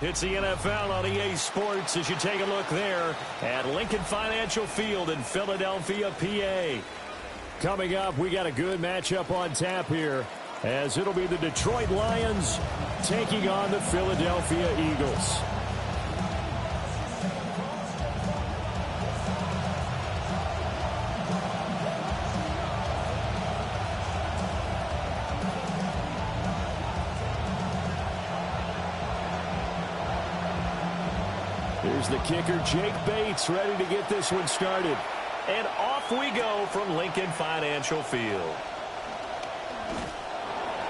It's the NFL on EA Sports as you take a look there at Lincoln Financial Field in Philadelphia, PA. Coming up, we got a good matchup on tap here as it'll be the Detroit Lions taking on the Philadelphia Eagles. Here's the kicker, Jake Bates, ready to get this one started. And off we go from Lincoln Financial Field.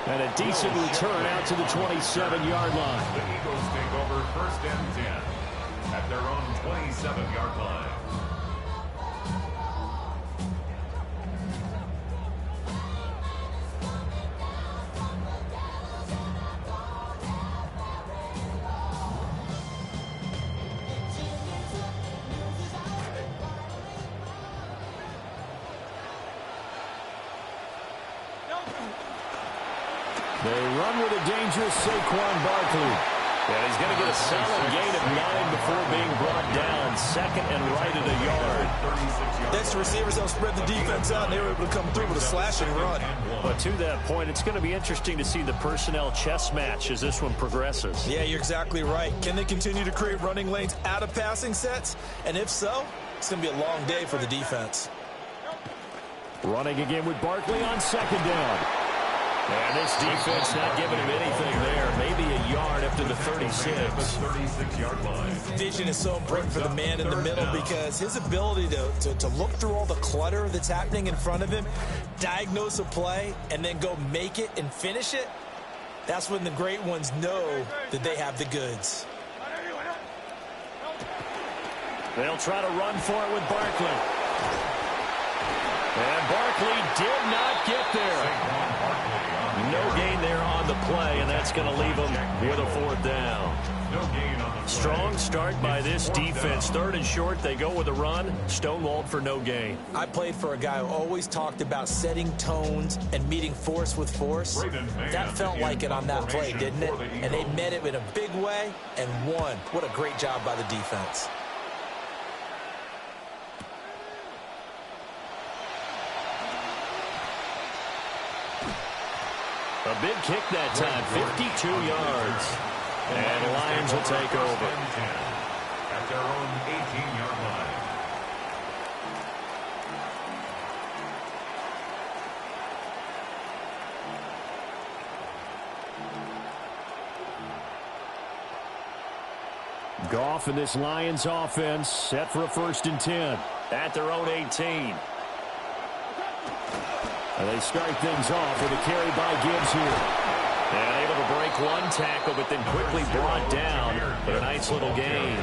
And a decent return out to the 27-yard line. The Eagles take over 1st and 10 at their own 27-yard line. They run with a dangerous Saquon Barkley. And he's going to get a solid gain of 9 before being brought down. 2nd and right at a yard. Next receivers don't spread the defense out, and they were able to come through with a slashing run. But to that point, it's going to be interesting to see the personnel chess match as this one progresses. Yeah, you're exactly right. Can they continue to create running lanes out of passing sets? And if so, it's going to be a long day for the defense. Running again with Barkley on 2nd down. And this defense not giving him anything there. Maybe a yard up to the 36. 36-yard line. Vision is so important for the man in the middle because his ability to look through all the clutter that's happening in front of him, diagnose a play, and then go make it and finish it, that's when the great ones know that they have the goods. They'll try to run for it with Barkley. And Barkley did not get there. No gain there on the play, and that's going to leave him with a 4th down. No gain on the play. Strong start by this defense. 3rd and short, they go with a run. Stonewalled for no gain. I played for a guy who always talked about setting tones and meeting force with force. That felt like it on that play, didn't it? And they met it in a big way and won. What a great job by the defense. A big kick that time, 52 yards. And the Lions will take over. At their own 18-yard line. Goff and this Lions offense set for a 1st and 10 at their own 18. And they start things off with a carry by Gibbs here. And able to break one tackle, but then quickly brought down. But a nice little gain.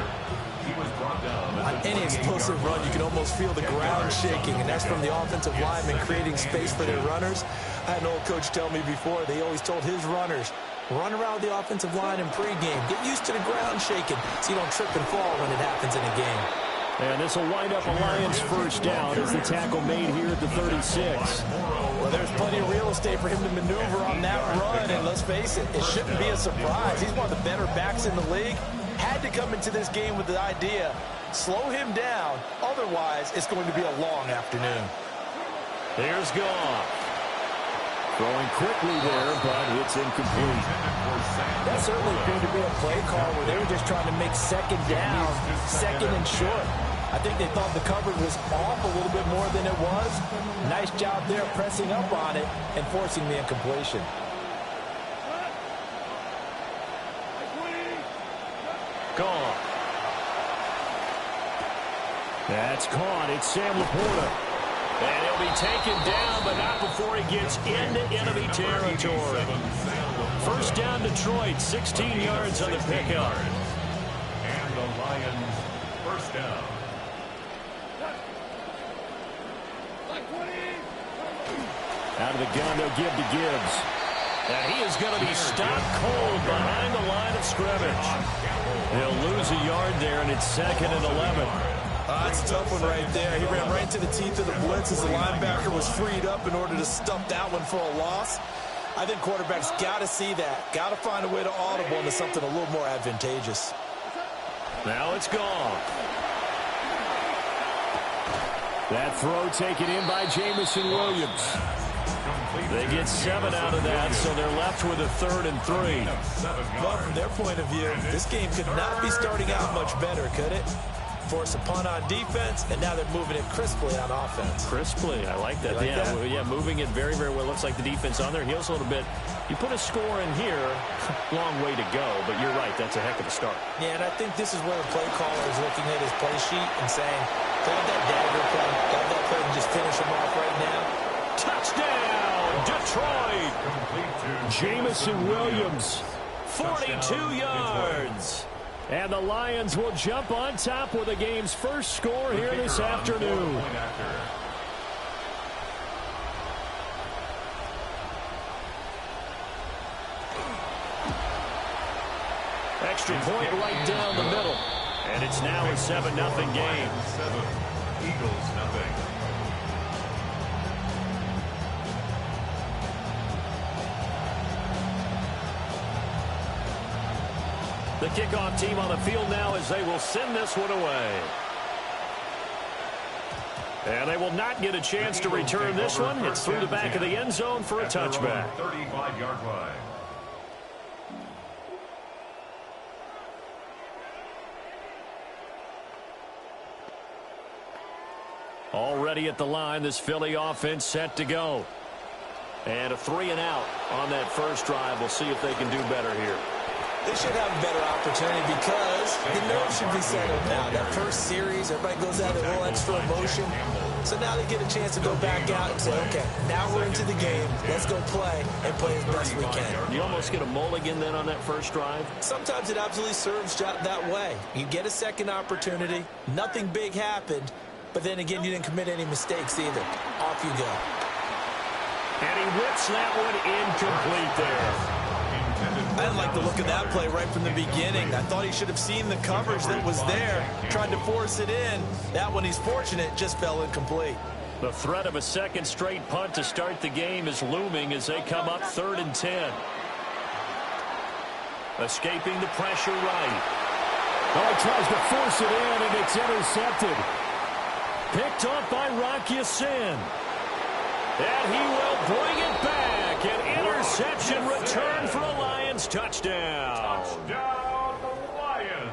On any explosive run, you can almost feel the ground shaking, and that's from the offensive linemen creating space for their runners. I had an old coach tell me before, they always told his runners, run around the offensive line in pregame. Get used to the ground shaking so you don't trip and fall when it happens in a game. And this will wind up a Lions 1st down as the tackle made here at the 36. Well, there's plenty of real estate for him to maneuver on that run, and let's face it, it shouldn't be a surprise. He's one of the better backs in the league. Had to come into this game with the idea, slow him down, otherwise it's going to be a long afternoon. There's Goff. Throwing quickly there, but it's incomplete. That certainly appeared to be a play call where they were just trying to make 2nd down, 2nd and short. I think they thought the coverage was off a little bit more than it was. Nice job there pressing up on it and forcing the incompletion. Gone. That's caught. It's Sam Laporta. And he'll be taken down, but not before he gets into enemy territory. 1st down Detroit, 16 yards on the pickup. And the Lions 1st down. Out of the gun, they'll give to Gibbs. And he is going to be stopped cold behind the line of scrimmage. They'll lose a yard there, and it's 2nd and 11. That's a tough one right there. He ran right into the teeth of the blitz as the linebacker was freed up in order to stuff that one for a loss. I think quarterbacks got to see that. Got to find a way to audible into something a little more advantageous. Now it's gone. That throw taken in by Jamison Williams. They get 7 out of that, so they're left with a 3rd and 3. Well, from their point of view, this game could not be starting out much better, could it? Force a punt on defense, and now they're moving it crisply on offense. Crisply, I like that. Yeah, moving it very, very well. Looks like the defense on their heels a little bit. You put a score in here, long way to go, but you're right, that's a heck of a start. Yeah, and I think this is where the play caller is looking at his play sheet and saying, play that dagger play, have that play and just finish him off right now. Touchdown, Detroit! Jamison Williams, 42 yards. And the Lions will jump on top with the game's first score here this afternoon. Extra point right down the middle. And it's now a 7-0 game. 7, Eagles nothing. The kickoff team on the field now as they will send this one away. And they will not get a chance to return this one. It's through the back of the end zone for a touchback. 35-yard line. Already at the line, this Philly offense set to go. And a 3 and out on that first drive. We'll see if they can do better here. They should have a better opportunity because the nerves should be settled now. That first series, everybody goes out with a little extra emotion. So now they get a chance to go back out and say, okay, now we're into the game. Let's go play and play as best we can. You almost get a mulligan then on that first drive? Sometimes it absolutely serves that way. You get a second opportunity. Nothing big happened. But then again, you didn't commit any mistakes either. Off you go. And he whips that one incomplete there. I didn't like the look of that play right from the beginning. I thought he should have seen the coverage that was there, tried to force it in. That one, he's fortunate, just fell incomplete. The threat of a second straight punt to start the game is looming as they come up 3rd and 10. Escaping the pressure right. Oh, he tries to force it in, and it's intercepted. Picked up by Rocky Sin. And he will bring it back. An interception return for a Lions touchdown. Touchdown, the Lions.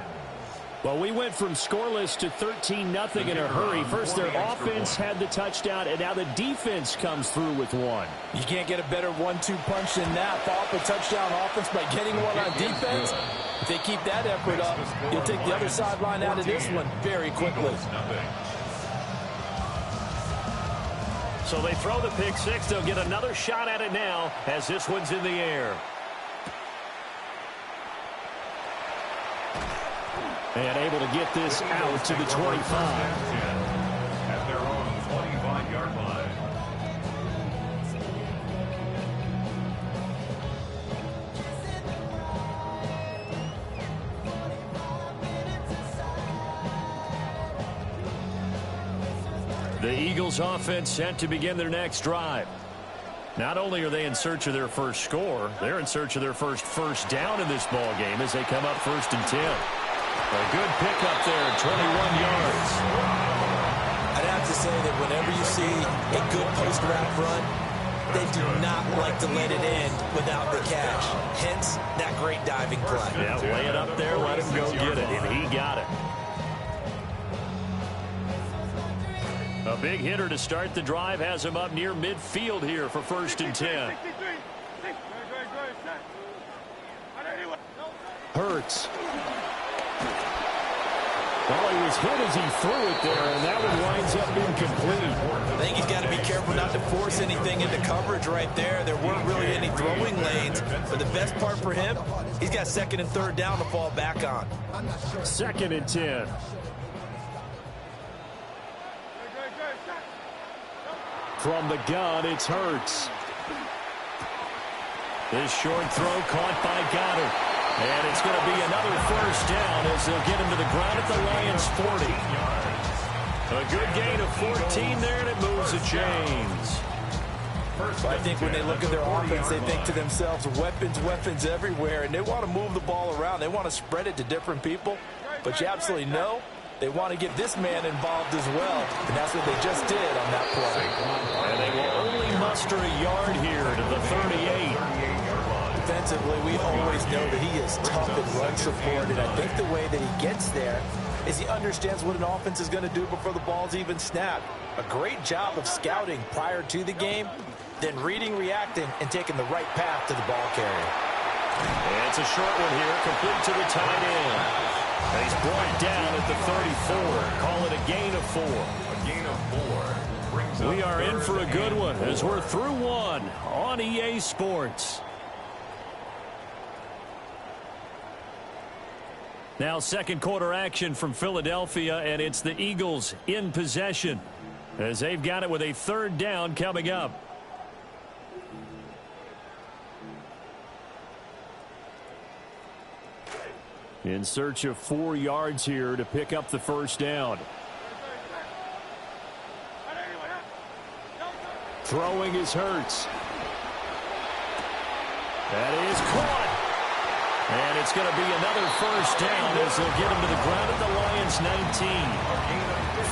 Well, we went from scoreless to 13-0 in a hurry. First, their offense had the touchdown, and now the defense comes through with one. You can't get a better 1-2 punch than that. Follow up a touchdown offense by getting one on defense. If they keep that effort up, you'll take the other sideline out of this one very quickly. So they throw the pick six. They'll get another shot at it now as this one's in the air. And able to get this out to the 25. At their own 25-yard line. The Eagles offense set to begin their next drive. Not only are they in search of their first score, they're in search of their first down in this ball game as they come up 1st and 10. A good pickup there, 21 yards. I'd have to say that whenever you see a good post-wrap run, they do not like to let it end without the cash. Hence, that great diving play. Yeah, lay it up there, let him go get it, and he got it. A big hitter to start the drive has him up near midfield here for 1st and 10. Hurts. Well, he was hit as he threw it there, and that one winds up incomplete. I think he's got to be careful not to force anything into coverage right there. There weren't really any throwing lanes, but the best part for him, he's got 2nd and 3rd down to fall back on. 2nd and 10. From the gun, it's Hurts. This short throw caught by Goddard. And it's going to be another 1st down as they'll get him to the ground at the Lions' 40. A good gain of 14 there, and it moves the chains. first. I think when they look at their offense, they think to themselves, weapons, weapons everywhere, and they want to move the ball around. They want to spread it to different people, but you absolutely know they want to get this man involved as well, and that's what they just did on that play. And they will only muster a yard here to the 38. Defensively, we always know that he is tough in run support, and I think the way that he gets there is he understands what an offense is going to do before the ball's even snapped. A great job of scouting prior to the game, then reading, reacting, and taking the right path to the ball carrier. And it's a short one here, complete to the tight end. And he's brought down at the 34. Call it a gain of 4. A gain of 4. We are in for a good one as we're through one on EA Sports. Now second quarter action from Philadelphia, and it's the Eagles in possession as they've got it with a third down coming up. In search of 4 yards here to pick up the first down. Throwing is Hurts. That is caught. And it's going to be another first down as they'll get him to the ground at the Lions 19.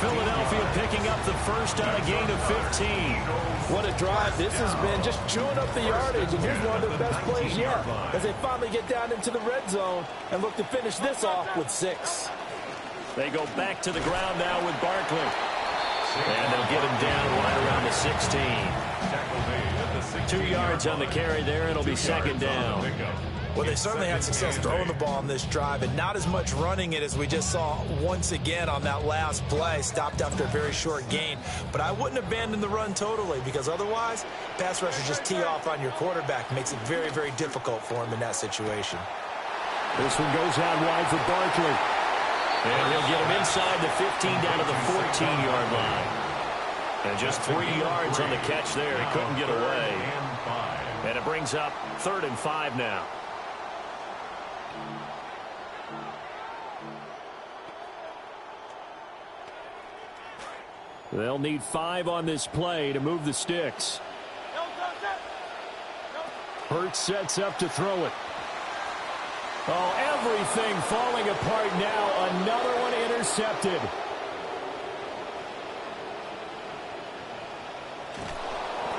Philadelphia picking up the first on a gain of 15. What a drive. This has been just chewing up the yardage, and here's one of their best plays yet as they finally get down into the red zone and look to finish this off with 6. They go back to the ground now with Barkley. And they'll get him down right around the 16. 2 yards on the carry there. It'll be second down. Well, they certainly had success throwing the ball on this drive and not as much running it as we just saw once again on that last play. Stopped after a very short gain. But I wouldn't abandon the run totally because otherwise, pass rushers just tee off on your quarterback. Makes it very, very difficult for him in that situation. This one goes out wide for Barkley. And he'll get him inside the 15 down to the 14-yard line. And just 3 yards on the catch there. He couldn't get away. And it brings up 3rd and 5 now. They'll need 5 on this play to move the sticks. Hurts sets up to throw it. Oh, everything falling apart now. Another one intercepted.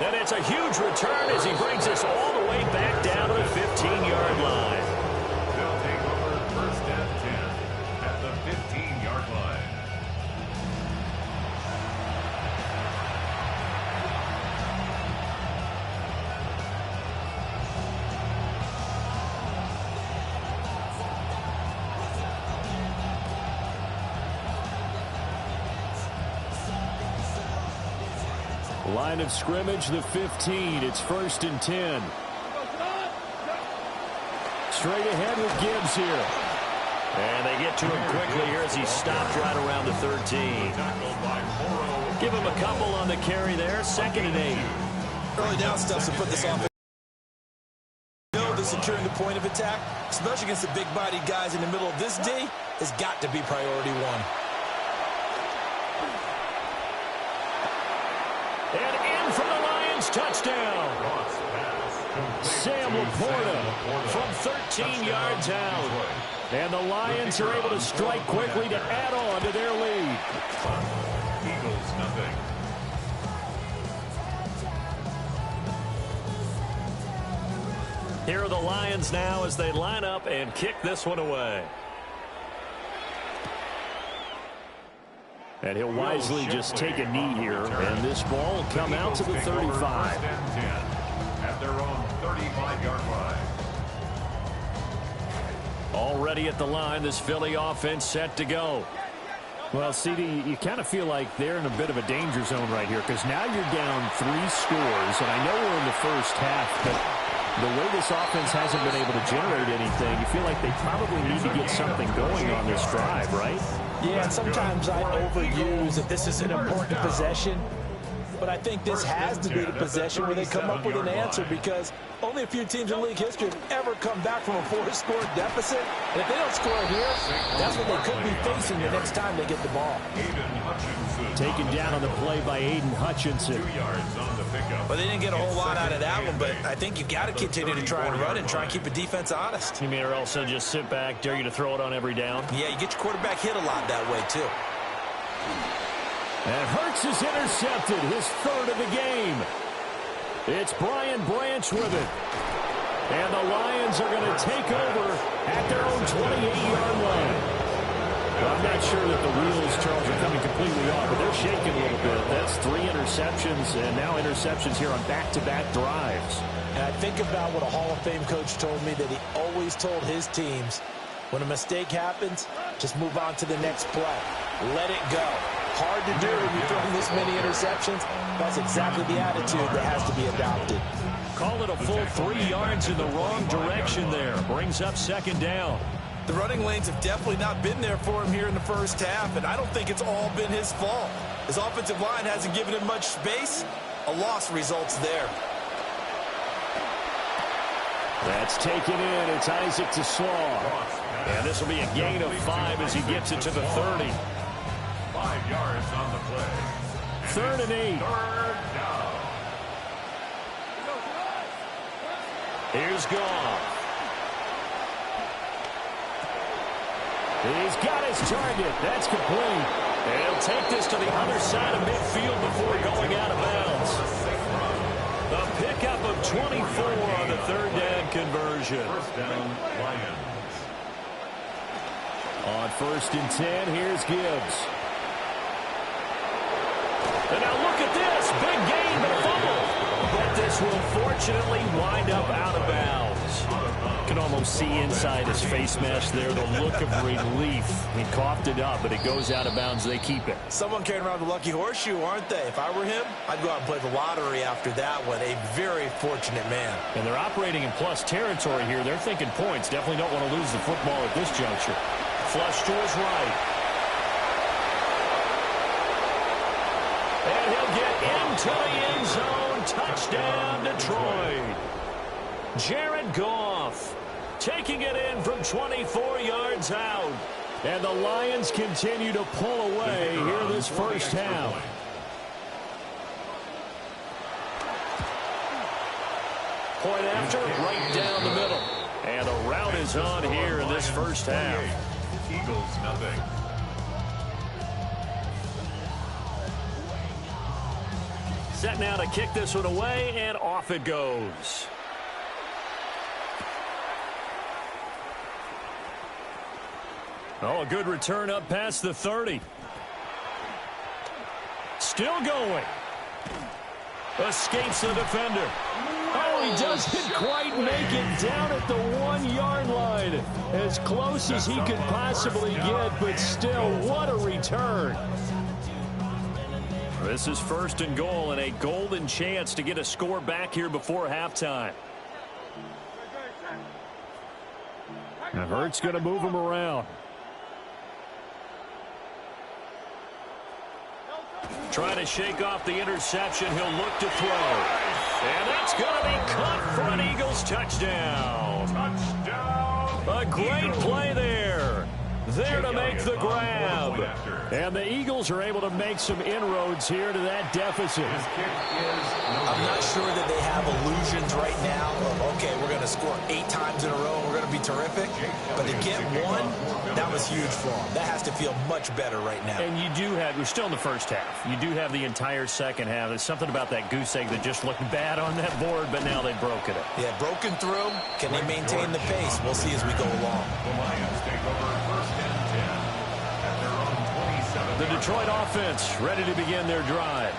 And it's a huge return as he brings us all the way back down to the 15-yard line. They'll take over first and 10 at the 15-yard line. Line of scrimmage, the 15. It's 1st and 10. Straight ahead with Gibbs here. And they get to him quickly here as he stopped right around the 13. Give him a couple on the carry there. 2nd and 8. Early down stuff to put this offense. Securing the point of attack, especially against the big-bodied guys in the middle of this D, has got to be priority 1. And in from the Lions, touchdown. Sam Laporta from 13 yards out. And the Lions are able to strike quickly to add on to their lead. Eagles nothing. Here are the Lions now as they line up and kick this one away. And he'll wisely just take a knee here, and this ball will come out to the 35. First and 10 at their own 35-yard line. Already at the line, this Philly offense set to go. Well, CD, you kind of feel like they're in a bit of a danger zone right here because now you're down 3 scores, and I know we're in the first half, but the way this offense hasn't been able to generate anything, you feel like they probably need to get something going on this drive, right? Yeah, and sometimes I overuse that this is an important possession. But I think this has to be the possession where they come up with an answer, because only a few teams in league history have ever come back from a 4-score deficit. And if they don't score here, that's what they could be facing the next time they get the ball. Taken down on the play by Aiden Hutchinson. 2 yards on the pickup. Well, they didn't get a whole lot out of that one, but I think you got to continue to try and run and try and keep the defense honest. You mean or also just sit back, dare you to throw it on every down? Yeah, you get your quarterback hit a lot that way, too. And Hurts is intercepted, his third of the game. It's Brian Branch with it. And the Lions are going to take over at their own 28-yard line. Well, I'm not sure that the wheels, Charles, are coming completely off, but they're shaking a little bit. That's 3 interceptions, and now interceptions here on back-to-back drives. And I think about what a Hall of Fame coach told me, that he always told his teams, when a mistake happens, just move on to the next play. Let it go. Hard to do when you're throwing this many interceptions. That's exactly the attitude that has to be adopted. Call it a full 3 yards in the wrong direction there. Brings up second down. The running lanes have definitely not been there for him here in the first half, and I don't think it's all been his fault. His offensive line hasn't given him much space. A loss results there. That's taken in. It's Isaac to Slaw. And this will be a gain of 5 as he gets it to the 30. 5 yards on the play. 3rd and 8. Third down. Here's Goff. He's got his target. That's complete. And he'll take this to the other side of midfield before going out of bounds. The pickup of 24 on the 3rd down conversion. First down, Lions. On 1st and 10, here's Gibbs. And now look at this. Big gain, but fumble. But this will fortunately wind up out of bounds. You can almost see inside his face mesh there the look of relief. He coughed it up, but it goes out of bounds. They keep it. Someone carrying around the lucky horseshoe, aren't they? If I were him, I'd go out and play the lottery after that one. A very fortunate man. And they're operating in plus territory here. They're thinking points. Definitely don't want to lose the football at this juncture. Flush to his right. And he'll get into the end zone. Touchdown, Detroit. Jared Goff taking it in from 24 yards out. And the Lions continue to pull away here this first half. Point after, right down the middle. And the route is on here in this first half. Eagles, nothing. Set now to kick this one away, and off it goes. Oh, a good return up past the 30. Still going. Escapes the defender. Oh, he doesn't quite make it down at the 1-yard line. As close as he could possibly get, but still, what a return. This is 1st and goal, and a golden chance to get a score back here before halftime. And Hurts going to move him around. Trying to shake off the interception. He'll look to throw. And that's going to be caught for an Eagles touchdown. Touchdown. A great play there. There to make the grab. And the Eagles are able to make some inroads here to that deficit. I'm not sure that they have illusions right now of, okay, we're going to score 8 times in a row and we're going to be terrific. But to get one, that was huge for them. That has to feel much better right now. And you do have, we're still in the first half. You do have the entire second half. There's something about that goose egg that just looked bad on that board, but now they've broken it. Yeah, broken through. Can they maintain the pace? We'll see as we go along. The Lions take over 1st and 10 at their own 27. The Detroit offense ready to begin their drive.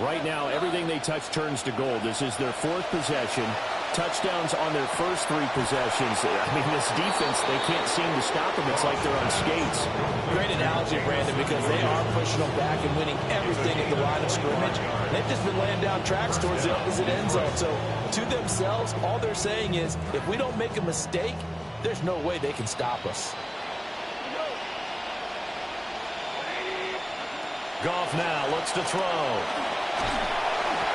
Right now, everything they touch turns to gold. This is their 4th possession. Touchdowns on their first 3 possessions. I mean, this defense, they can't seem to stop them. It's like they're on skates. Great analogy, Brandon, because they are pushing them back and winning everything at the line of scrimmage. They've just been laying down tracks towards the opposite end zone. So, to themselves, all they're saying is, if we don't make a mistake, there's no way they can stop us. Goff now looks to throw.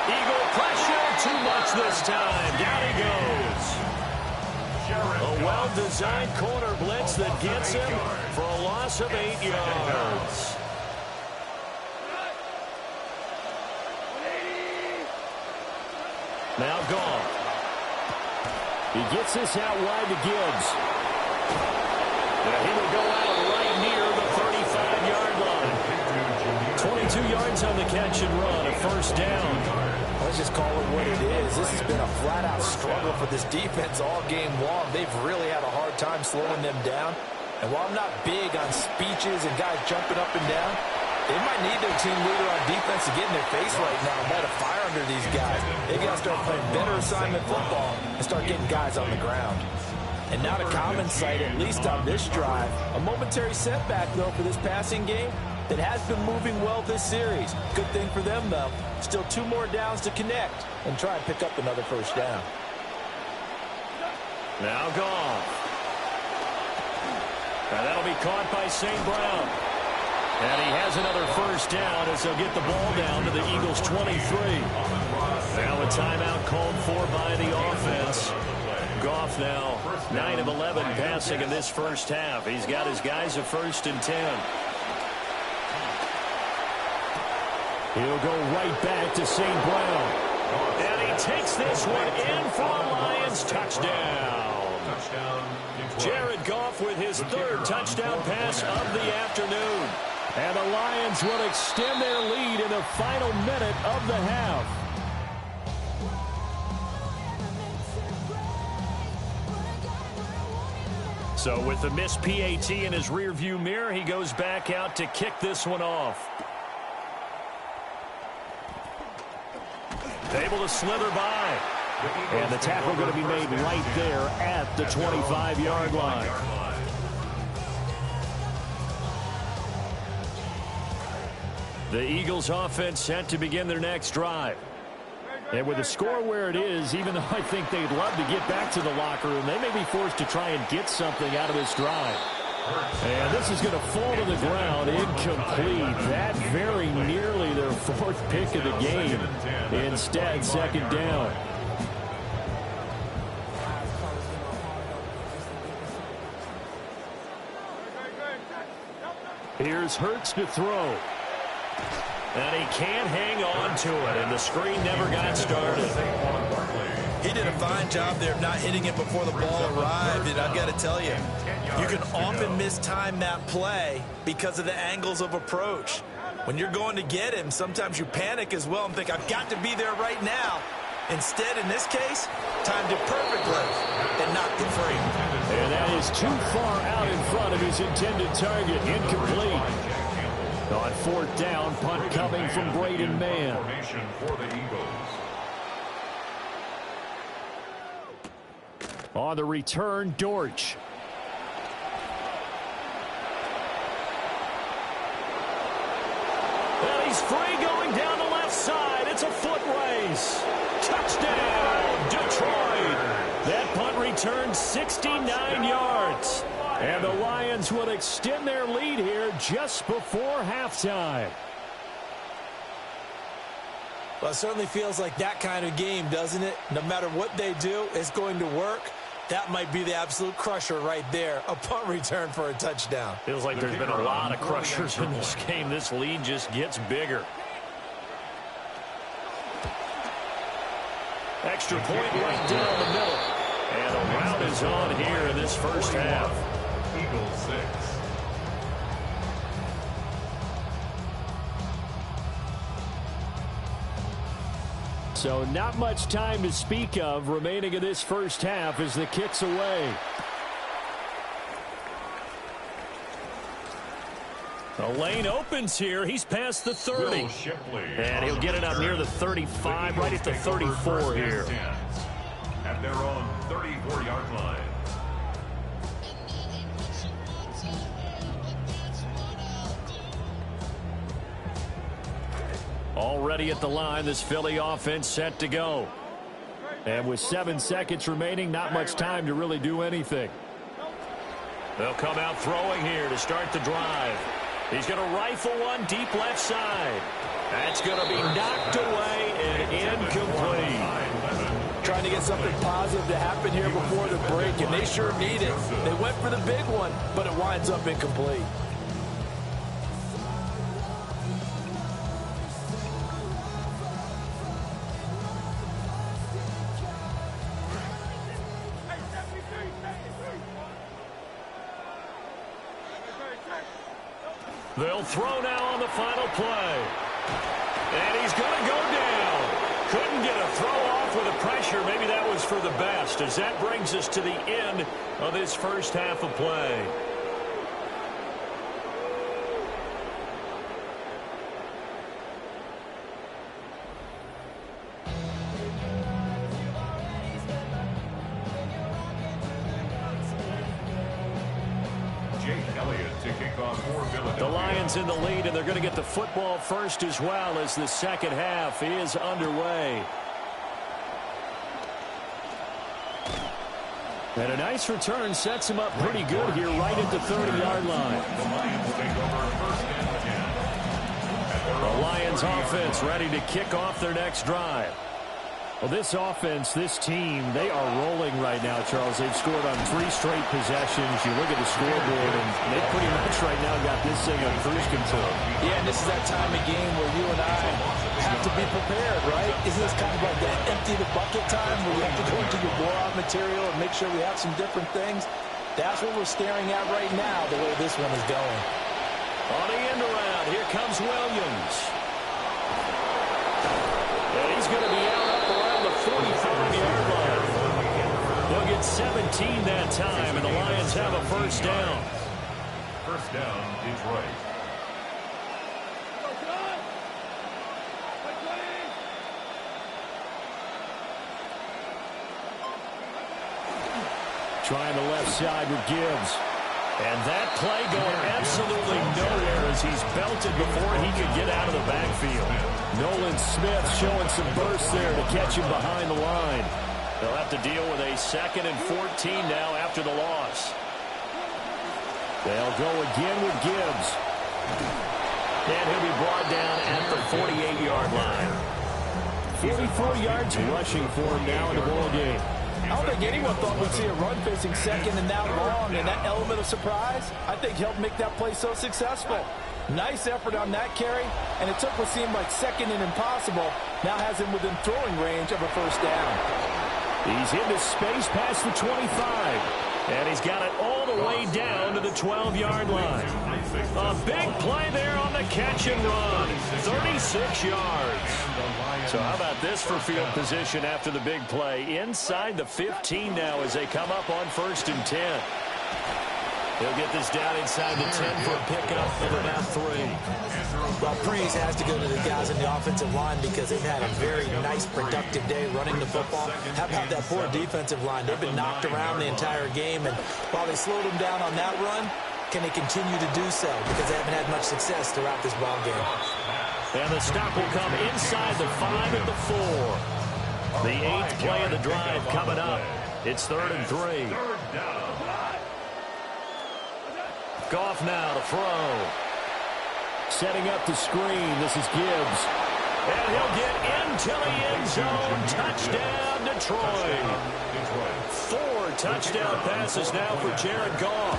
Eagle pressure, too much this time. Down he goes. A well-designed corner blitz that gets him for a loss of 8 yards. Now gone. He gets this out wide to Gibbs. And he will go out right near the 35-yard line. 22 yards on the catch and run, a first down. Let's just call it what it is. This has been a flat-out struggle for this defense all game long. They've really had a hard time slowing them down. And while I'm not big on speeches and guys jumping up and down, they might need their team leader on defense to get in their face right now and light a fire under these guys. They got to start playing better assignment football and start getting guys on the ground. And not a common sight, at least on this drive. A momentary setback, though, for this passing game that has been moving well this series. Good thing for them, though. Still 2 more downs to connect and try and pick up another first down. Now gone. And that'll be caught by St. Brown. And he has another first down as they'll get the ball down to the Eagles' 23. Now a timeout called for by the offense. Goff now 9 of 11 passing in this first half. He's got his guys a 1st and 10. He'll go right back to St. Brown. And he takes this one in for a Lions touchdown. Jared Goff with his 3rd touchdown pass of the afternoon. And the Lions will extend their lead in the final minute of the half. So with the missed PAT in his rearview mirror, he goes back out to kick this one off. Able to slither by. And the tackle going to be made right there at the 25-yard line. The Eagles offense set to begin their next drive. And with the score where it is, even though I think they'd love to get back to the locker room, they may be forced to try and get something out of this drive. And this is going to fall to the ground incomplete. That very nearly their 4th pick of the game. Instead, 2nd down. Here's Hurts to throw. And he can't hang on to it, and the screen never got started. He did a fine job there of not hitting it before the ball arrived, and I've got to tell you, you can often mistime that play because of the angles of approach. When you're going to get him, sometimes you panic as well and think, I've got to be there right now. Instead, in this case, timed it perfectly and knocked it free. And that is too far out in front of his intended target. Incomplete. On 4th down, punt coming from Braden Mann. On the return, Dortch. And he's free going down the left side. It's a foot race. Touchdown, Detroit. That punt returned 69 yards. And the Lions would extend their lead here just before halftime. Well, it certainly feels like that kind of game, doesn't it? No matter what they do, it's going to work. That might be the absolute crusher right there. A punt return for a touchdown. Feels like there's been a lot of crushers in this game. This lead just gets bigger. Extra point right down the middle. And a rout is on here in this first half. Eagles 6. So not much time to speak of remaining in this first half as the kick's away. The lane opens here. He's past the 30. And he'll get it up near the 35, right at the 34 here. At their own 34-yard line. Already at the line, this Philly offense set to go. And with 7 seconds remaining, not much time to really do anything. They'll come out throwing here to start the drive. He's going to rifle one deep left side. That's going to be knocked away and incomplete. Trying to get something positive to happen here before the break, and they sure need it. They went for the big one, but it winds up incomplete. They'll throw now on the final play. And he's going to go down. Couldn't get a throw off with the pressure. Maybe that was for the best, as that brings us to the end of this first half of play. The Lions in the lead, and they're going to get the football first as well as the second half is underway. And a nice return sets him up pretty good here right at the 30-yard line. The Lions offense ready to kick off their next drive. Well, this offense, this team, they are rolling right now, Charles. They've scored on 3 straight possessions. You look at the scoreboard, and they pretty much right now got this thing on cruise control. Yeah, and this is that time of game where you and I have to be prepared, right? Isn't this kind of like that empty the bucket time where you have to go into your blowout material and make sure we have some different things? That's what we're staring at right now, the way this one is going. On the end around, here comes Williams. And he's going to be out up around the 45-yard line. They'll get 17 that time, and the Lions have a first down. First down, Detroit. Trying the left side with Gibbs. And that play going absolutely nowhere as he's belted before he could get out of the backfield. Nolan Smith showing some burst there to catch him behind the line. They'll have to deal with a 2nd and 14 now after the loss. They'll go again with Gibbs. And he'll be brought down at the 48-yard line. 44 yards rushing for him now in the ball game. I don't think anyone thought we'd see a run facing 2nd and that long, and that element of surprise, I think, helped make that play so successful. Nice effort on that carry, and it took what seemed like 2nd and impossible, now has him within throwing range of a first down. He's into space past the 25, and he's got it all the way down to the 12-yard line. A big play there on the catch and run, 36 yards. So how about this for field position after the big play? Inside the 15 now as they come up on 1st and 10. He'll get this down inside the 10 for a pickup of about 3. Well, praise has to go to the guys in the offensive line because they've had a very nice, productive day running the football. How about that poor defensive line? They've been knocked around the entire game, and while they slowed them down on that run, can they continue to do so? Because they haven't had much success throughout this ball game. And the stop will come inside the 5 and the 4. The 8th play of the drive coming up. It's 3rd and 3. Goff now to throw. Setting up the screen. This is Gibbs. And he'll get into the end zone. Touchdown, Detroit. 4 touchdown passes now for Jared Goff.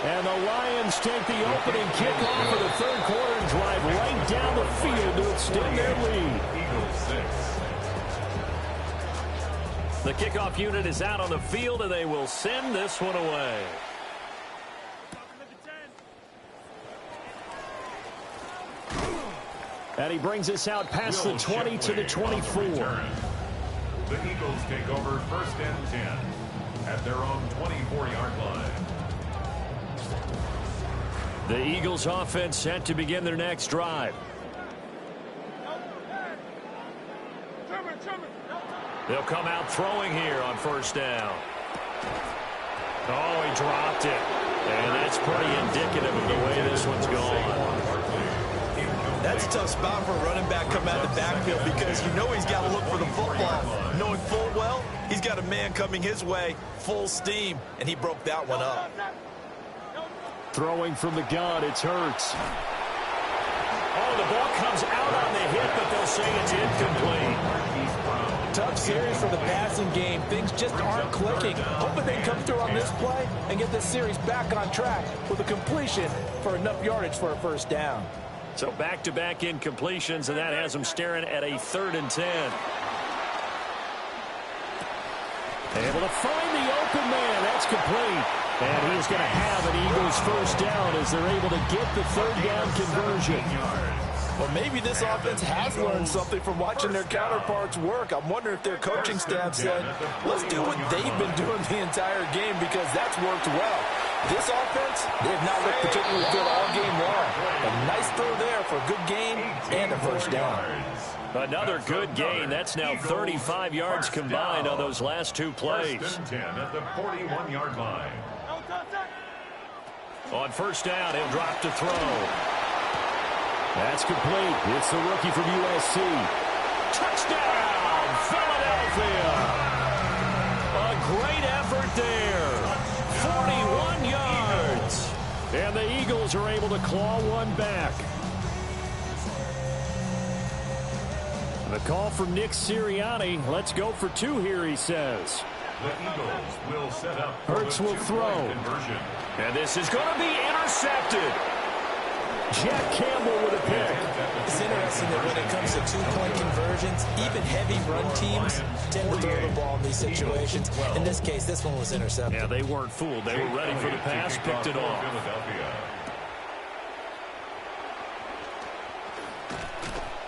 And the Lions take the opening kickoff of the 3rd quarter and drive right down the field to extend their lead. The kickoff unit is out on the field, and they will send this one away. And he brings us out past the 20 to the 24. The Eagles take over 1st and 10 at their own 24-yard line. The Eagles offense set to begin their next drive. They'll come out throwing here on 1st down. Oh, he dropped it. And that's pretty indicative of the way this one's gone. That's a tough spot for a running back coming out of the backfield because you know he's got to look for the football. Knowing full well, he's got a man coming his way, full steam, and he broke that one up. Throwing from the gun, it's Hurts. The ball comes out on the hit, but they'll say it's incomplete. Tough series for the passing game. Things just aren't clicking. Hoping they come through on this play and get this series back on track with a completion for enough yardage for a first down. So back-to-back incompletions, and that has them staring at a 3rd and 10. Able to find the open man. That's complete. And he's going to have an Eagles first down as they're able to get the 3rd down conversion. Well, maybe this offense has learned something from watching their counterparts work. I'm wondering if their coaching staff said, let's do what they've been doing the entire game because that's worked well. This offense, they have not looked particularly good all game long. A nice throw there for a good gain and a first down. Another good gain. That's now 35 yards combined on those last 2 plays. 1st and 10 at the 41-yard line. On first down, he'll drop to throw. That's complete. It's the rookie from USC. Touchdown, Philadelphia. A great effort there. 41 yards. And the Eagles are able to claw one back. The call from Nick Sirianni. Let's go for 2 here, he says. The Eagles will set up. Hurts will throw. And this is going to be intercepted. Jack Campbell with a pick. It's interesting that when it comes to 2-point conversions, even heavy run teams tend to throw the ball in these situations. In this case, this one was intercepted. Yeah, they weren't fooled. They were ready for the pass, picked it off.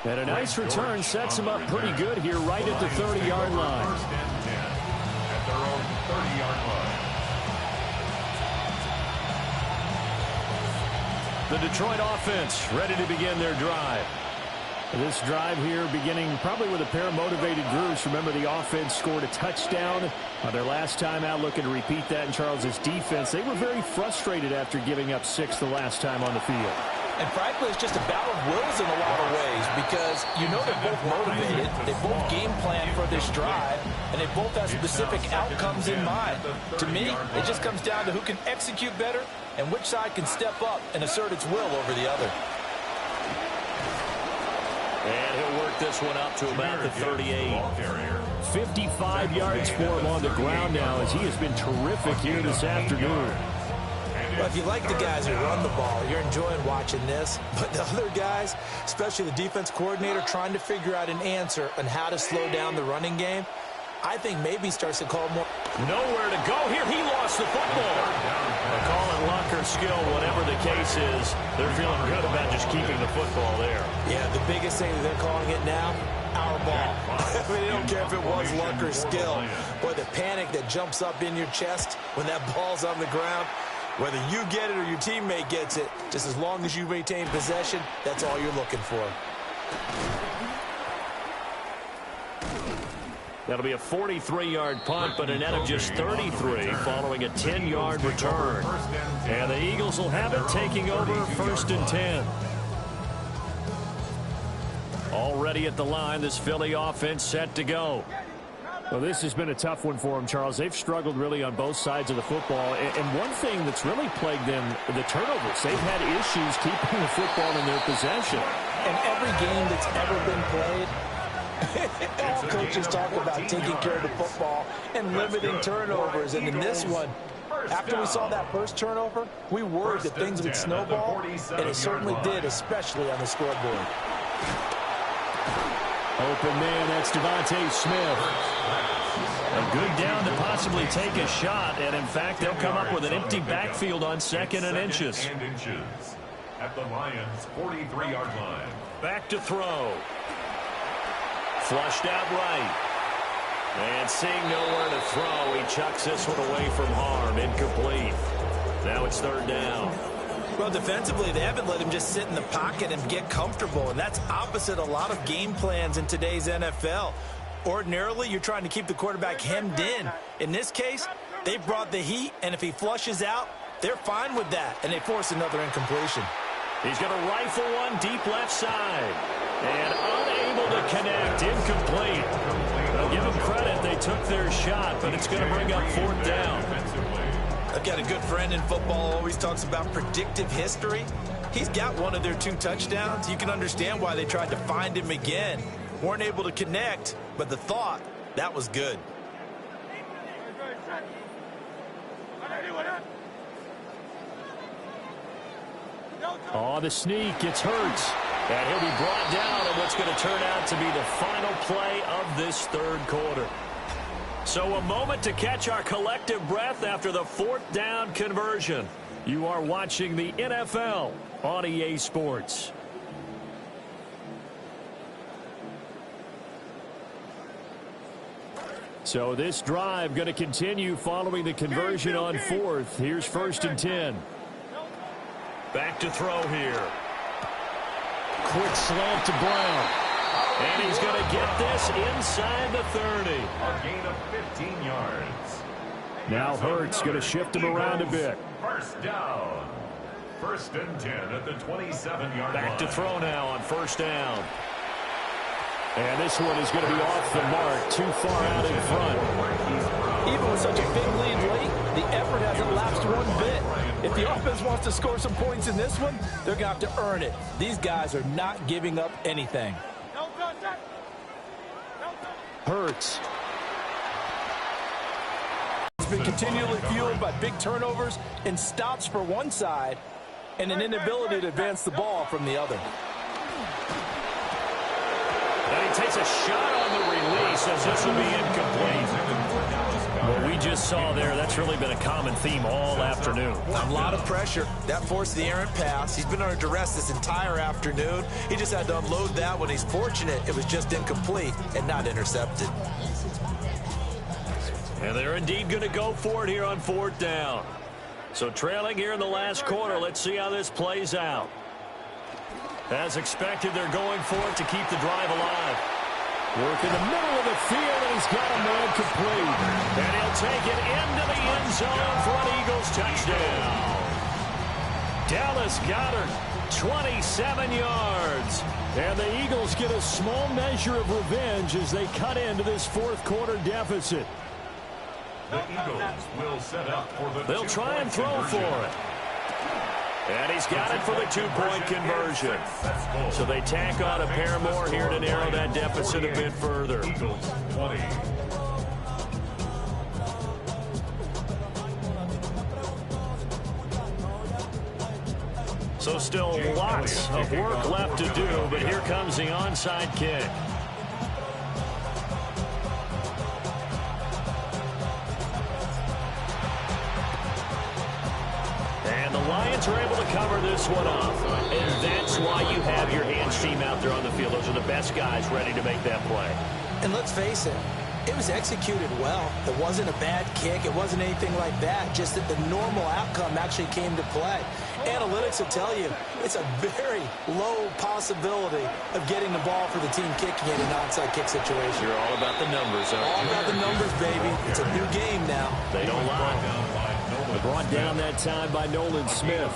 And a nice return sets him up pretty good here right at the 30-yard line. 1st and 10 at their own 30-yard line. The Detroit offense ready to begin their drive. This drive here beginning probably with a pair of motivated groups. Remember, the offense scored a touchdown on their last time out, looking to repeat that in Charles's defense. They were very frustrated after giving up 6 the last time on the field. And frankly, it's just a battle of wills in a lot of ways because you know they're both motivated, they both game plan for this drive, and they both have specific outcomes in mind. To me, it just comes down to who can execute better and which side can step up and assert its will over the other. And he'll work this one up to about the 38. 55 yards for him on the ground now as he has been terrific here this afternoon. Well, if you like the guys who run the ball, you're enjoying watching this. But the other guys, especially the defense coordinator, trying to figure out an answer on how to slow down the running game, I think maybe starts to call more. Nowhere to go here. He lost the football. They call it luck or skill, whatever the case is. They're feeling good about just keeping the football there. Yeah, the biggest thing that they're calling it now, our ball. I mean, they don't care if it was luck or skill. Boy, the panic that jumps up in your chest when that ball's on the ground, whether you get it or your teammate gets it, just as long as you maintain possession, that's all you're looking for. That'll be a 43-yard punt, but a net of just 33 following a 10-yard return. And the Eagles will have it taking over 1st and 10. Already at the line, this Philly offense set to go. Well, this has been a tough one for them, Charles. They've struggled really on both sides of the football. And one thing that's really plagued them, the turnovers. They've had issues keeping the football in their possession. And every game that's ever been played, all coaches talk about taking care of the football and limiting turnovers. And in this one, after we saw that first turnover, we worried that things would snowball, and it certainly did, especially on the scoreboard. Open man, that's Devontae Smith. A good down to possibly take a shot, and in fact, they'll come up with an empty backfield on 2nd and inches. At the Lions' 43-yard line. Back to throw. Flushed out right. And seeing nowhere to throw, he chucks this one away from harm. Incomplete. Now it's 3rd down. Well, defensively, they haven't let him just sit in the pocket and get comfortable, and that's opposite a lot of game plans in today's NFL. Ordinarily, you're trying to keep the quarterback hemmed in. In this case, they brought the heat, and if he flushes out, they're fine with that, and they force another incompletion. He's going to rifle one deep left side. And unable to connect. Incomplete. I'll give them credit. They took their shot, but it's going to bring up 4th down. I've got a good friend in football who always talks about predictive history. He's got one of their 2 touchdowns. You can understand why they tried to find him again. Weren't able to connect, but the thought, that was good. On the sneak, it's Hurts. And he'll be brought down in what's going to turn out to be the final play of this third quarter. So a moment to catch our collective breath after the 4th down conversion. You are watching the NFL on EA Sports. So this drive going to continue following the conversion on 4th. Here's 1st and 10. Back to throw here. Quick slant to Brown. And he's going to get this inside the 30. A gain of 15 yards. Now Hurts going to shift him around a bit. First down. 1st and 10 at the 27-yard line. Back to throw now on 1st down. And this one is going to be off the mark, too far out in front. Even with such a big lead late, the effort hasn't lapsed one bit. If the offense wants to score some points in this one, they're going to have to earn it. These guys are not giving up anything. Hurts. It's been continually fueled by big turnovers and stops for one side and an inability to advance the ball from the other. And he takes a shot on the release as this will be incomplete. What we just saw there, that's really been a common theme all afternoon. A lot of pressure. That forced the errant pass. He's been under duress this entire afternoon. He just had to unload that one. He's fortunate it was just incomplete and not intercepted. And they're indeed going to go for it here on 4th down. So trailing here in the last quarter, let's see how this plays out. As expected, they're going for it to keep the drive alive. Work in the middle of the field, and he's got a man complete. And he'll take it into the end zone for an Eagles touchdown. Dallas Goedert, 27 yards. And the Eagles get a small measure of revenge as they cut into this 4th quarter deficit. The Eagles will set up for the They'll try and throw for it. And he's got it for the 2-point conversion. So they tack on a pair more here to narrow that deficit a bit further. Eagles 20. So still lots of work left to do, but here comes the onside kick. And the Lions are able to cover this one up. And that's why you have your hands team out there on the field. Those are the best guys ready to make that play. And let's face it, it was executed well. It wasn't a bad kick. It wasn't anything like that. Just that the normal outcome actually came to play. Analytics will tell you it's a very low possibility of getting the ball for the team kicking in an onside kick situation. You're all about the numbers, aren't you? All about the numbers, baby. It's a new game now. They don't lie. Brought down that time by Nolan Smith.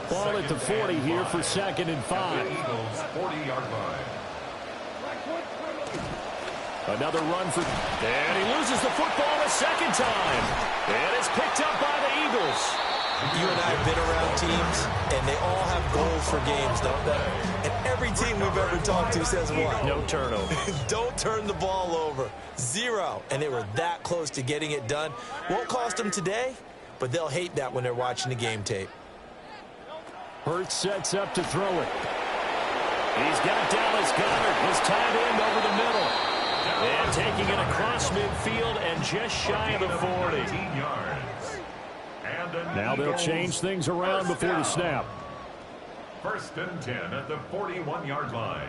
Ball at the 40 here for 2nd and 5. Eagles 40-yard line. Another run for... And he loses the football a second time. And it's picked up by the Eagles. You and I have been around teams, and they all have goals for games, don't they? And every team we've ever talked to says what? No turnover. Don't turn the ball over. 0. And they were that close to getting it done. Won't cost them today, but they'll hate that when they're watching the game tape. Hurts sets up to throw it. He's got Dallas Goedert, his tight end over the middle. And taking it across midfield and just shy of the 40. Now they'll change things around before the snap. 1st and 10 at the 41-yard line.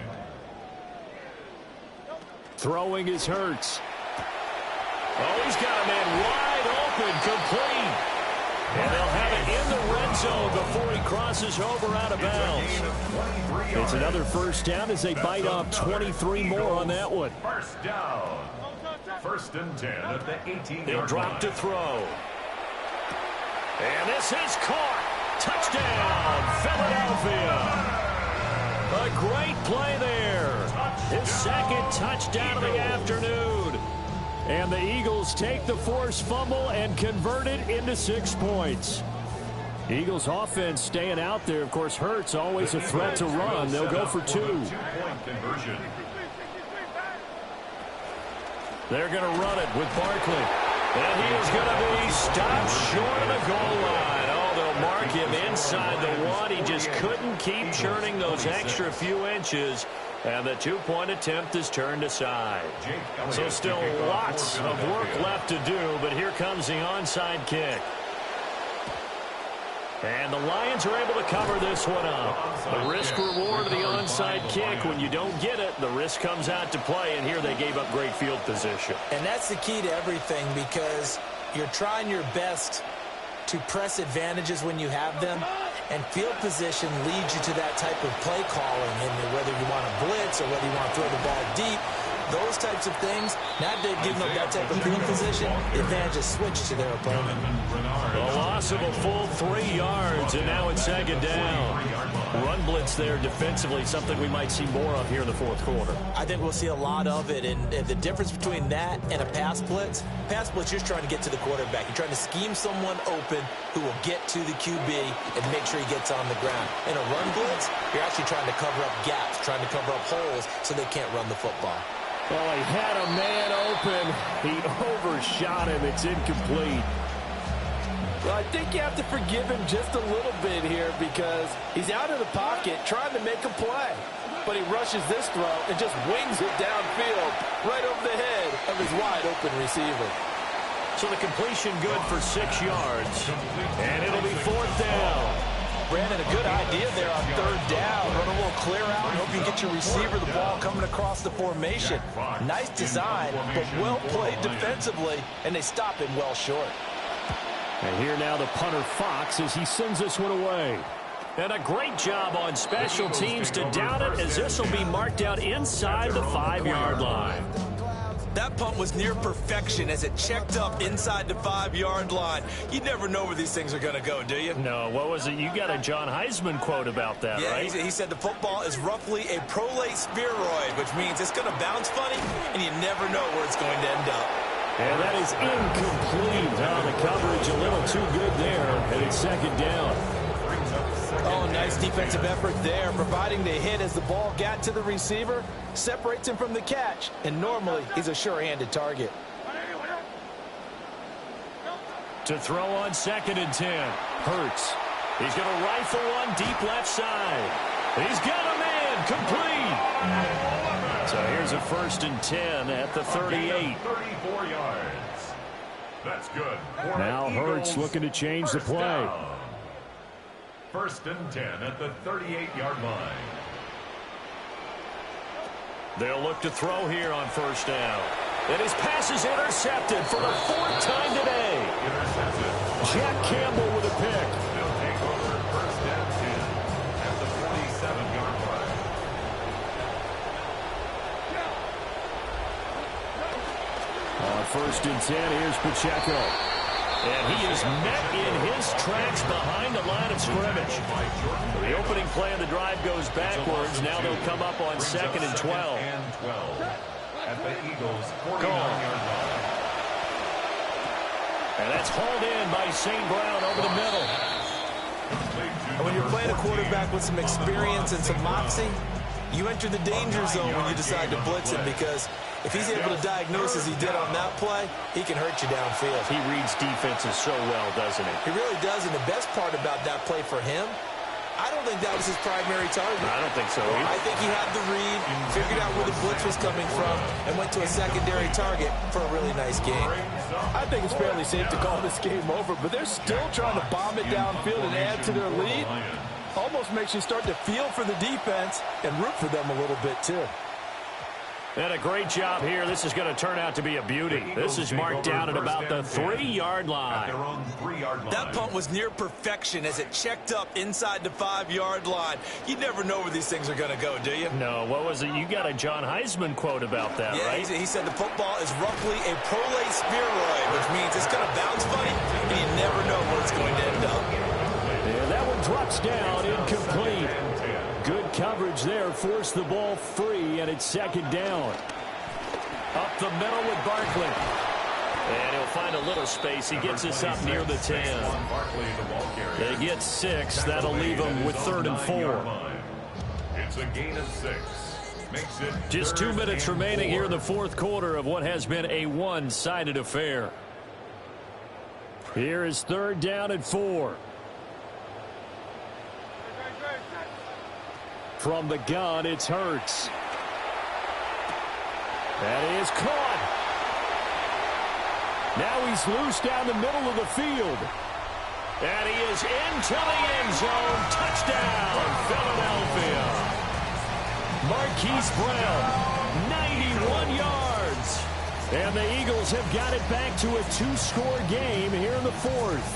Throwing is Hurts. Oh, he's got a man wide open, complete. And they'll have it in the red zone before he crosses over out of bounds. It's another 1st down as they bite off 23 more on that one. 1st down. 1st and 10 at the 18-yard line. He'll drop to throw. And this is caught. Touchdown, Philadelphia. A great play there. His 2nd touchdown of the afternoon. And the Eagles take the forced fumble and convert it into 6 points. Eagles offense staying out there. Of course, Hurts always a threat to run. They'll go for 2. They're going to run it with Barkley. And he is going to be stopped short of the goal line. Oh, they'll mark him inside the 1. He just couldn't keep churning those extra few inches. And the 2-point attempt is turned aside. So still lots of work left to do, but here comes the onside kick. And the Lions are able to cover this one up. The risk-reward of the onside kick, when you don't get it, the risk comes out to play, and here they gave up great field position. And that's the key to everything, because you're trying your best to press advantages when you have them, and field position leads you to that type of play calling, and whether you want to blitz or whether you want to throw the ball deep, those types of things, now they've given up that type of field position, the advantage is switched to their opponent. A loss of a full 3 yards, and now it's second down. Run blitz there defensively, something we might see more of here in the fourth quarter. I think we'll see a lot of it, and the difference between that and a pass blitz, you're just trying to get to the quarterback. You're trying to scheme someone open who will get to the QB and make sure he gets on the ground. In a run blitz, you're actually trying to cover up gaps, trying to cover up holes so they can't run the football. Well, he had a man open. He overshot him. It's incomplete. Well, I think you have to forgive him just a little bit here because he's out of the pocket trying to make a play. But he rushes this throw and just wings it downfield right over the head of his wide-open receiver. So the completion good for 6 yards. And it'll be 4th down. Brandon, a good idea there on 3rd down. Run a little clear out and hope you get your receiver the ball coming across the formation. Nice design, but well played defensively, and they stop him well short. And here now the punter Fox as he sends this one away. And a great job on special teams to down it, as this will be marked out inside the 5-yard line. That punt was near perfection as it checked up inside the 5-yard line. You never know where these things are going to go, do you? No, what was it? You got a John Heisman quote about that, right? Yeah, he said the football is roughly a prolate spheroid, which means it's going to bounce funny, and you never know where it's going to end up. And that is incomplete. Oh, the coverage a little too good there, and it's 2nd down. Oh, nice defensive effort there, providing the hit as the ball got to the receiver, separates him from the catch, and normally he's a sure-handed target. To throw on 2nd and 10. Hurts. He's going to rifle one deep left side. He's got a man complete. So here's a 1st and 10 at the 38. 34 yards. That's good. Now Hurts looking to change the play. 1st and 10 at the 38-yard line. They'll look to throw here on 1st down. And his pass is intercepted for the 4th time today. Jack Campbell with a pick. They'll take over 1st and 10 at the 47-yard line. 1st and 10, here's Pacheco. And he is met in his tracks behind the line of scrimmage. The opening play of the drive goes backwards. Now they'll come up on 2nd and 12. At the Eagles' 49-yard line. And that's hauled in by St. Brown over the middle. And when you're playing a quarterback with some experience and some moxie, you enter the danger zone when you decide to blitz him, because if he's able to diagnose as he did on that play, he can hurt you downfield. He reads defenses so well, doesn't he? He really does, and the best part about that play for him, I don't think that was his primary target. I don't think so either. I think he had the read, figured out where the blitz was coming from, and went to a secondary target for a really nice game. I think it's fairly safe to call this game over, but they're still trying to bomb it downfield and add to their lead. Almost makes you start to feel for the defense and root for them a little bit, too. And a great job here. This is going to turn out to be a beauty. This is marked down at about the 3-yard line. That punt was near perfection as it checked up inside the 5-yard line. You never know where these things are going to go, do you? No, what was it? You got a John Heisman quote about that, right? He said the football is roughly a prolate spheroid, which means it's going to bounce funny, and you never know where it's going to end up. And that one drops down, incomplete. Good coverage there, forced the ball free, and it's 2nd down. Up the middle with Barkley. And he'll find a little space. He gets us up near the 10. They get 6. That'll leave them with 3rd and 4. It's a gain of 6. Makes it just 2 minutes remaining here in the 4th quarter of what has been a one-sided affair. Here is 3rd down and 4. From the gun, it's Hurts. That is caught. Now he's loose down the middle of the field. And he is into the end zone. Touchdown, Philadelphia. Marquise Brown, 91 yards. And the Eagles have got it back to a 2-score game here in the 4th.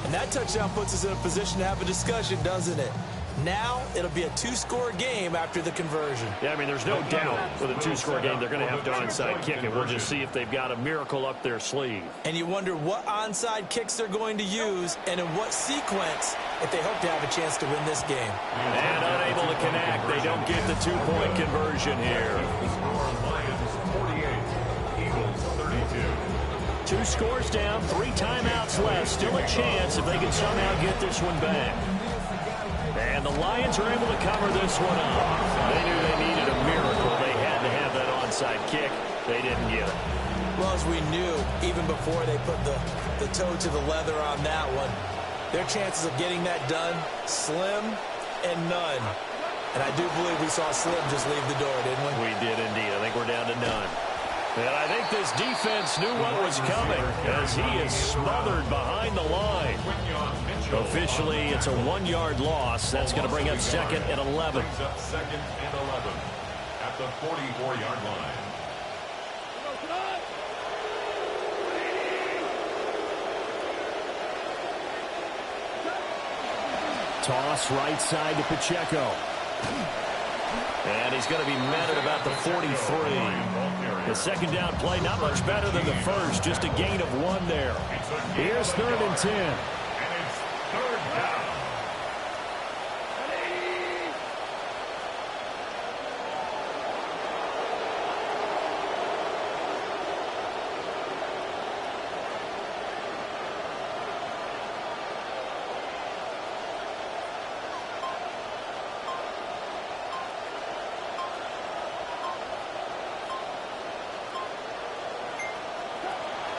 And that touchdown puts us in a position to have a discussion, doesn't it? Now it'll be a 2-score game after the conversion. Yeah, I mean, there's no doubt with a 2-score game they're going to have to onside kick it. We'll just see if they've got a miracle up their sleeve. And you wonder what onside kicks they're going to use and in what sequence if they hope to have a chance to win this game. And unable to connect. They don't get the 2-point conversion here. Lions 48, Eagles 32. 2 scores down, 3 timeouts left. Still a chance if they can somehow get this one back. And the Lions are able to cover this one up. They knew they needed a miracle. They had to have that onside kick. They didn't get it. Well, as we knew, even before they put the toe to the leather on that one, their chances of getting that done, slim and none. And I do believe we saw Slim just leave the door, didn't we? We did indeed. I think we're down to none. And I think this defense knew what was coming as he is smothered behind the line. Officially, it's a 1-yard loss. That's going to bring up 2nd and 11. Brings up 2nd and 11 at the 44-yard line. Toss right side to Pacheco. And he's going to be met at about the 43. The 2nd down play, not much better than the first. Just a gain of 1 there. Here's 3rd and 10. And it's 3rd down.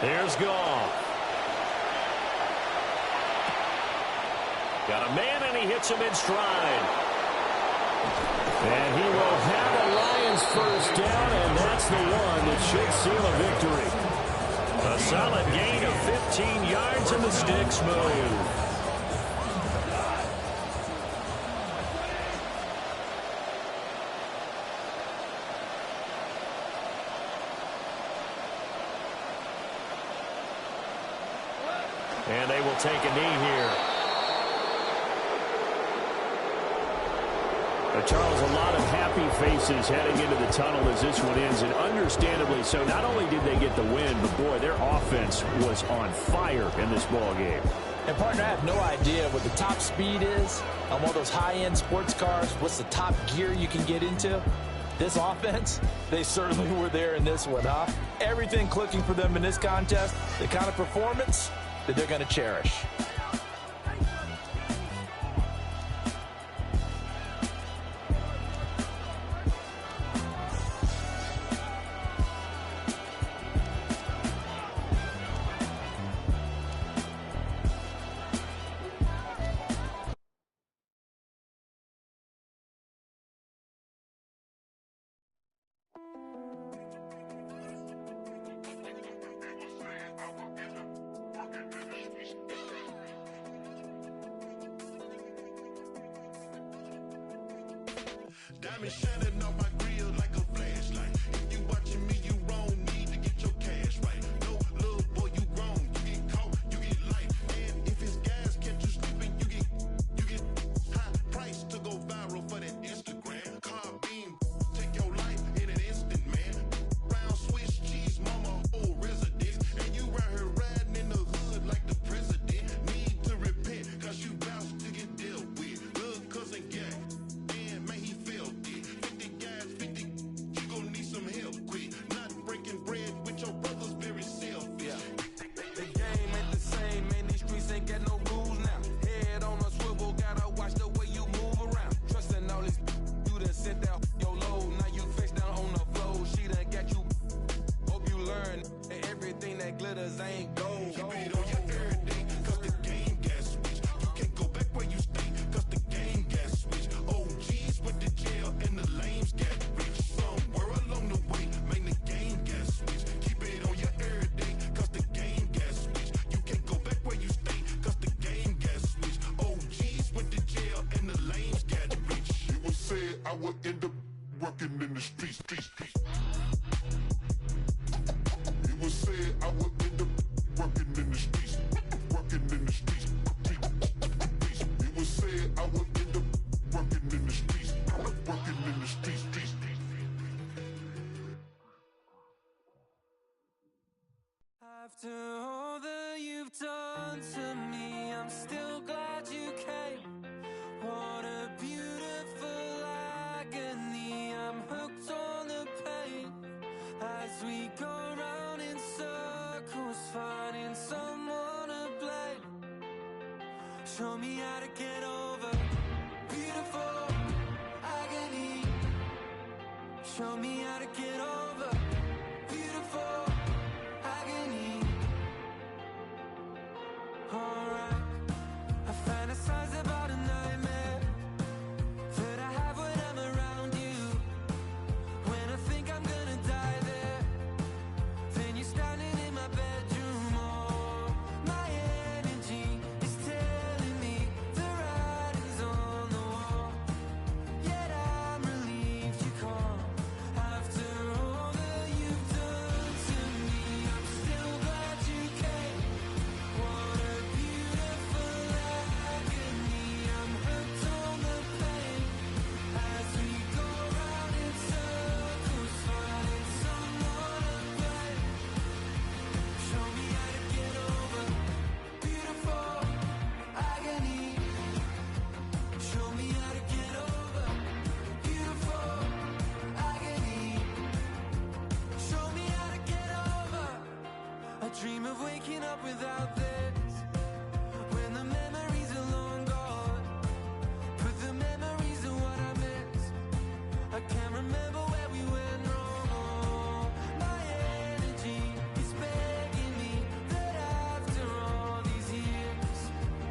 Here's Goff. Got a man, and he hits him in stride. And he will have a Lions first down, and that's the one that should seal a victory. A solid gain of 15 yards, and the sticks move. And they will take a knee here. Charles, a lot of happy faces heading into the tunnel as this one ends, and understandably so. Not only did they get the win, but, boy, their offense was on fire in this ball game. And, partner, I have no idea what the top speed is on one of those high-end sports cars. What's the top gear you can get into? This offense, they certainly were there in this one, huh? Everything clicking for them in this contest, the kind of performance that they're going to cherish. Diamond shining on my grill like a flashlight. If you watching me, you wrong. Need to get your cash right. No, little boy, you wrong. You get caught, you get life. And if it's gas, catch you sleeping, you get high price to go viral for that Instagram. Car beam, take your life in an instant, man. Round Swiss cheese, mama, whole residence. And you right here riding in the hood like the president. Need to repent, cause you bout to get dealt with. Little cousin gang. Man, he felt it. 50 guys, 50 ain't got no rules now. Head on a swivel, gotta watch the way you move around. Trusting all this, you done sent that your load. Now you face down on the floor. She done got you. Hope you learn that everything that glitters ain't gold. Keep it on your everything, cause the game got switched. You can't go back where you stay, cause the game got switched. OGs went to jail and the lames got rich. Somewhere along the way, man, the game got switched. Keep it on your everything, cause the game got switched. You can't go back where you stay, cause the game got switched. OGs went to jail and the lames got rich. It was said I would end up working in the streets. It was said I would end up working in the streets. Working in the streets. It was said I would end up working in the streets. Working in the streets. After all that you've done to me, I'm still glad you came. What a beautiful agony. I'm hooked on the pain as we go round in circles, finding someone to blame. Show me how to get over beautiful agony. Show me how to get over beautiful agony. Alright, I fantasize about a nightmare that I have when I'm around you. When I think I'm gonna die there, then you're standing in my bedroom. Oh, my energy is telling me the writing's on the wall. Yet I'm relieved you come. After all that you've done to me, I'm still glad you came. What a beautiful agony. I'm hooked on the pain as we go round in circles, finding someone to blame. Show me how to get over beautiful agony. Show me how to get over beautiful agony. Show me how to get over. I dream of waking up without this, when the memories are long gone. Put the memories of what I missed. I can't remember where we went wrong. Oh, my energy is begging me that after all these years,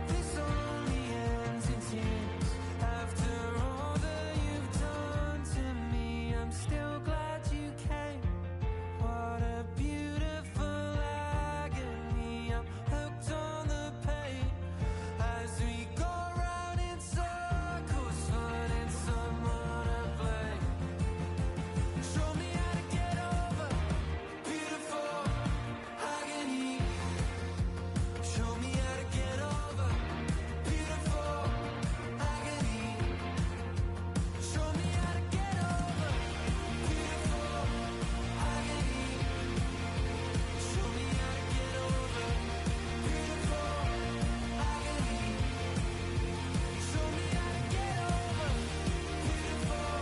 this only ends in tears. After all that you've done to me, I'm still glad you came. What a beautiful agony. I'm hooked on the pain as we go round in circles, finding someone to blame. Show me how to get over beautiful agony. Show me how to get over beautiful agony. Show me how to get over beautiful agony. Show me how to get over beautiful agony. Show me how to get over beautiful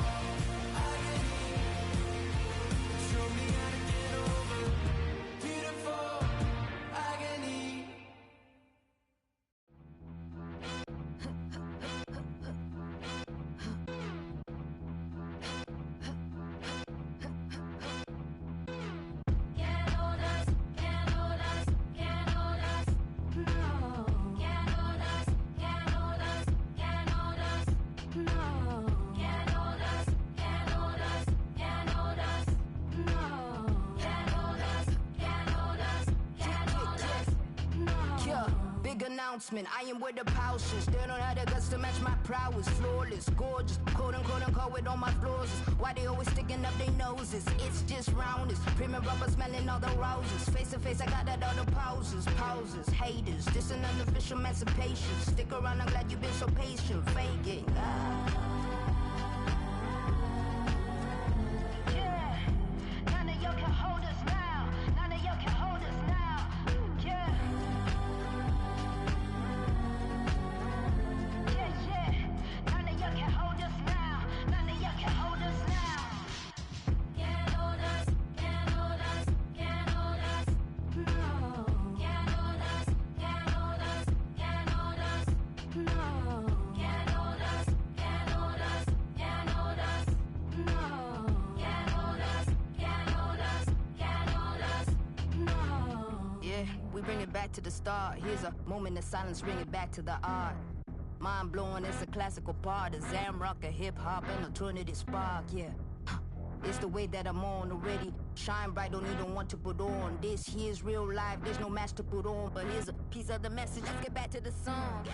agony. Show me how to get over beautiful agony. Can't hold us, can't hold us, can't hold us, no. Can't hold us, can't hold us, can't hold us, no. Can't hold us, can't hold us, can't hold us, no. Can't hold us, can't hold us, can't hold us, no. Yeah, big announcement. I am with the pouches. They don't have the guts to match my prowess. Flawless, gorgeous, quote unquote with all my flaws. Why they always sticking up their noses? It's just roundness. Premium rubber smelling all the roses. Face to face, I got that all the pauses. Haters, this an unofficial emancipation. Stick around, I'm glad you've been so patient. Faking. Yeah, none of y'all can hold us now. None of y'all can hold us now. Yeah. None of y'all can hold us now. None of y'all can hold us now. Can't hold us, can't hold us, can't hold us, no. Can't hold us, can't hold us, can't bring it back to the start. Here's a moment of silence, bring it back to the art. Mind blowing, it's a classical part of Zamrock, a hip hop, and alternative spark, yeah. It's the way that I'm on already. Shine bright, don't even want to put on. This here's real life, there's no match to put on. But here's a piece of the message, let's get back to the song.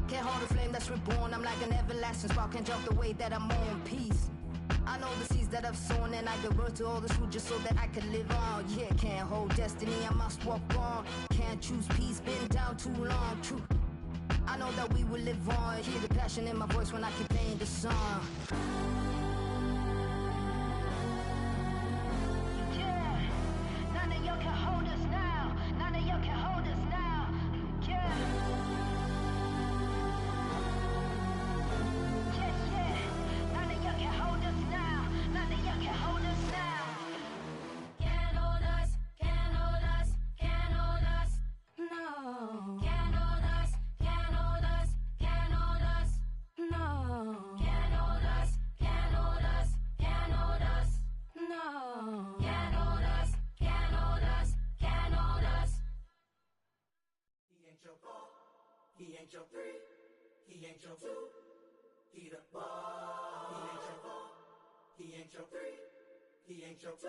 Can't hold the flame that's reborn, I'm like an everlasting spark. Can't jump the way that I'm on, peace. I know the seeds that I've sown, and I give birth to all this food just so that I can live on. Yeah, can't hold destiny, I must walk on. Can't choose peace, been down too long, true. I know that we will live on. Hear the passion in my voice when I keep playing the song. Yeah, none of y'all can hold us now. None of y'all can hold us now. Yeah. None of y'all can hold us now. None of y'all can hold us now. Can't hold us, can't hold us, can't hold us. No. Can't hold us, can't hold us, can't hold us. No. Can't hold us, can't hold us, can't hold us. No. Can't hold us, can't hold us, can't hold us. He ain't your 4, he ain't your 3, he ain't your 2, he the ball. He ain't your 4, he ain't your 3, he ain't your 2,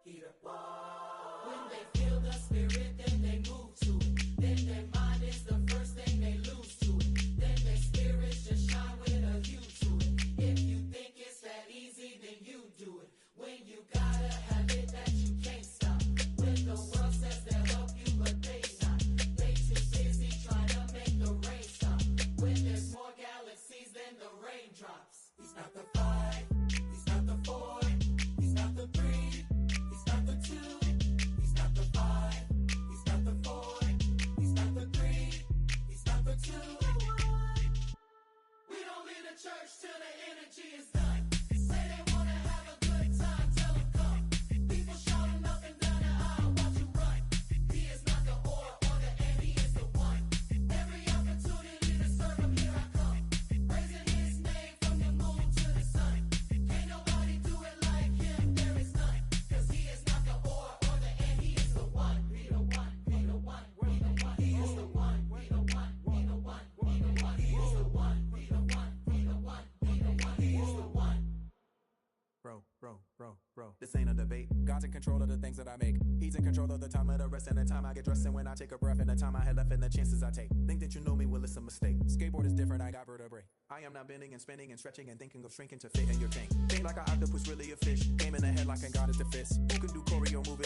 he the ball. When they feel the spirit, then they move to it. Then their mind is the first thing they lose to it. Then their spirits just shine with a hue to it. If you think it's that easy, then you do it. When you gotta have it that you can't stop. When the world says they'll help you, but they not. They too busy trying to make the rain stop. When there's more galaxies than the raindrops. He's not the 5, he's not the 4, he's not the 3, he's not the 2, he's not the 5, he's not the 4, he's not the 3, he's not the 2. We don't leave the church till the energy is done. Say they wanna have a good time, tell them come. People shouting up and down the aisle, watch you run. He is not the or the and, he is the one. Every opportunity to serve him, here I come. Raising his name from the moon to the sun. Can't nobody do it like him, there is none. Cause he is not the or the and, he is the one. He the one, he the one, he the one, he is the one, he the one, he the one, he the one, he is the one, he the one, he the one, he the one, he is the one. Bro, this ain't a debate. God's in control of the things that I make. He's in control of the time of the rest and the time I get dressed and when I take a breath and the time I had left and the chances I take. Think that you know me, well, it's a mistake. Skateboard is different, I got vertebrae. I am not bending and spinning and stretching and thinking of shrinking to fit in your tank. Think like an octopus, really a fish. Aim in the head like a god is the fist. Who can do choreo moving?